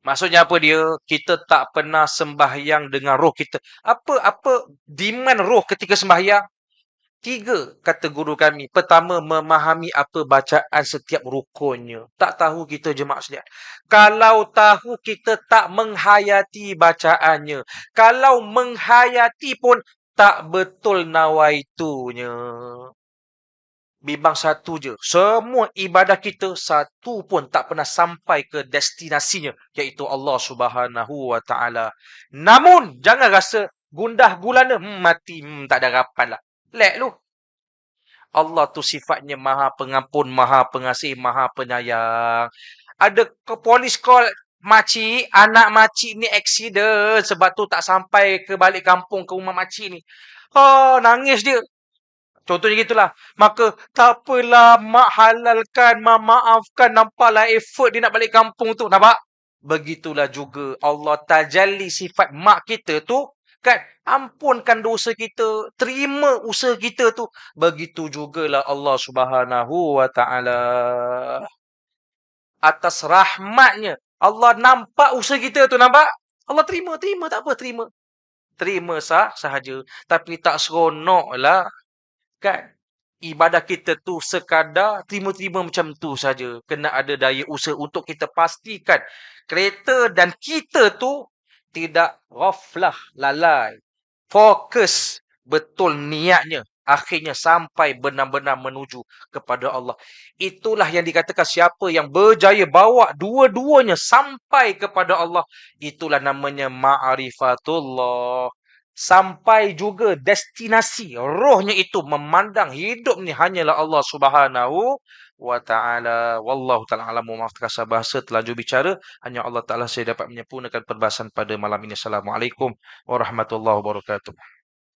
Maksudnya apa dia? Kita tak pernah sembahyang dengan roh kita. Apa demand roh ketika sembahyang? Tiga, kata guru kami. Pertama, memahami apa bacaan setiap rukunnya. Tak tahu kita jemaah sekalian. Kalau tahu, kita tak menghayati bacaannya. Kalau menghayati pun, tak betul nawaitunya. Bimbang satu je. Semua ibadah kita, satu pun tak pernah sampai ke destinasinya. Iaitu Allah Subhanahu Wa Taala. Namun, jangan rasa gundah gulana. Mati, tak ada harapan lah. Lek lu. Allah tu sifatnya maha pengampun, maha pengasih, maha penyayang. Ada ke polis call, makcik, anak makcik ni accident. Sebab tu tak sampai ke balik kampung ke rumah makcik ni. Oh, nangis dia. Contohnya gitulah. Maka, tak apalah, mak halalkan, mak maafkan. Nampaklah effort dia nak balik kampung tu. Nampak? Begitulah juga Allah tajalli sifat mak kita tu. Kan? Ampunkan dosa kita. Terima usaha kita tu. Begitu jugalah Allah Subhanahu Wa Taala. Atas rahmatnya. Allah nampak usaha kita tu. Nampak? Allah terima. Tak apa. Terima sahaja. Tapi tak seronok lah. Kan? Ibadah kita tu sekadar terima-terima macam tu saja. Kena ada daya usaha untuk kita pastikan kereta dan kita tu tidak ghaflah, lalai. Fokus betul niatnya. Akhirnya sampai benar-benar menuju kepada Allah. Itulah yang dikatakan siapa yang berjaya bawa dua-duanya sampai kepada Allah. Itulah namanya ma'rifatullah. Sampai juga destinasi rohnya itu memandang hidup ni hanyalah Allah Subhanahu Wa Taala. Wallahu taala alam. Maaf terkasar bahasa terlanjur bicara, hanya Allah Taala saya dapat menyempurnakan perbahasan pada malam ini. Assalamualaikum warahmatullahi wabarakatuh.